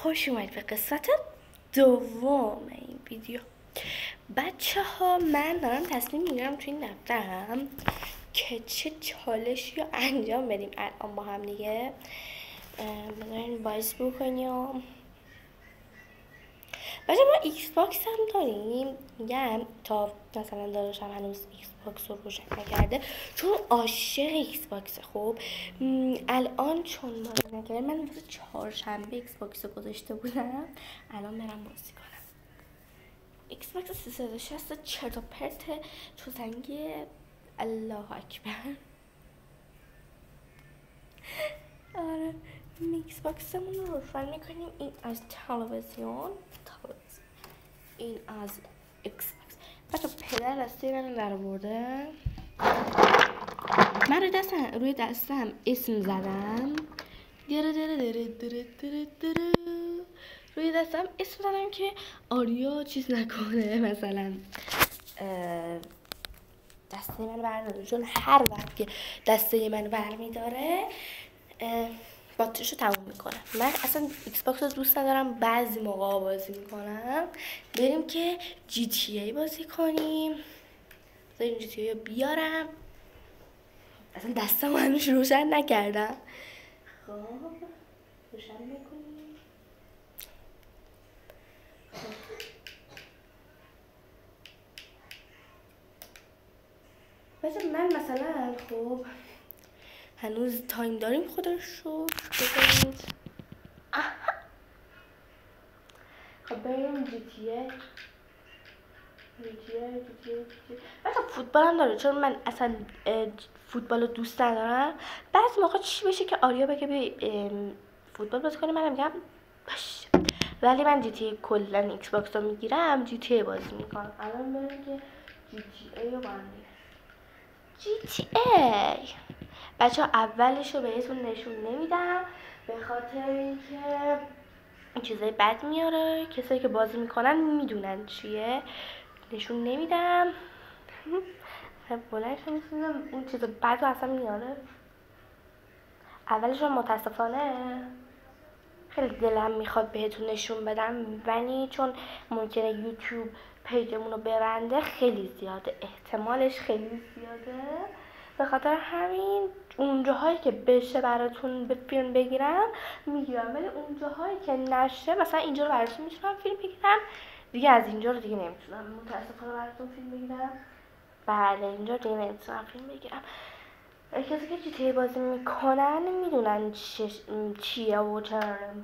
خوش اومد به قسمت دوم این ویدیو. بچه ها، من دارم تصمیم میگیرم توی این دفترم که چه چالشی رو انجام بدیم الان با هم دیگه. بذارین بایز بکنیم. بچه ما ایکس باکس هم داریم. میگم تا مثلا داداشم هنوز ایکس باکس رو روشن نکرده چون عاشق ایکس باکسه. خب الان چون بازی نکرده، من واسه چهارشنبه ایکس باکس رو گذاشته بودم، الان برم بازی کنم. ایکس باکس 360 چرت و پرت چوزنگی. الله اکبر. آره، ایکس باکسمون رو روشن میکنیم. این از تلویزیون، این از ایکس باکس. بچه پدر دسته من در برده. من روی دستم اسم زدم. روی دستم اسم زدم که آریا چیز نکنه، مثلا دسته من برداره، چون هر وقت که دسته من برمیداره باتریشو تموم میکنم. من اصلا ایکس باکس رو دوست ندارم، بعضی موقع بازی میکنم. بریم که جی تی ای بازی کنیم. بذاریم جی تی ای رو بیارم. اصلا دستم هنوز روشن نکردم. خب روشن میکنیم. مثلا من مثلا خب هنوز تایم داریم، خدا رو بذارید. خب بریم جی تی ای. مثلا فوتبال هم داره، چون من اصلا فوتبال رو دوست ندارم. بعضی موقع چی بشه که آریا بگه بی فوتبال بازی کنیم، منم میگم باشه، ولی من جی تی ای کلا ایکس باکس رو میگیرم، جی تی ای بازی میکنم. الان بریم که جی تی ای رو بندیم. جی تی ای بچه ها اولش رو بهتون نشون نمیدم به خاطر اینکه چیزای بد میاره. کسایی که بازی میکنن میدونن چیه. نشون نمیدم. بلنش نمیدونم اون چیز بد رو اصلا میاره. اولش رو متاسفانه خیلی دلم میخواد بهتون نشون بدم، ولی چون ممکنه یوتیوب پیجمون رو ببنده، خیلی زیاده، احتمالش خیلی زیاده. به خاطر همین اونجاهایی که بشه براتون به فیلم بگیرم میگیرم، ولی اونجاهایی که نشه، مثلا اینجا رو براتون میتونم فیلم بگیرم، دیگه از اینجا رو دیگه نمیتونم متاسفانه براتون فیلم بگیرم. بله، اینجا دیگه نمیتونم فیلم بگیرم. کسی که جی تی ای بازی میکنن میدونن چیه و چرا نمیتونیم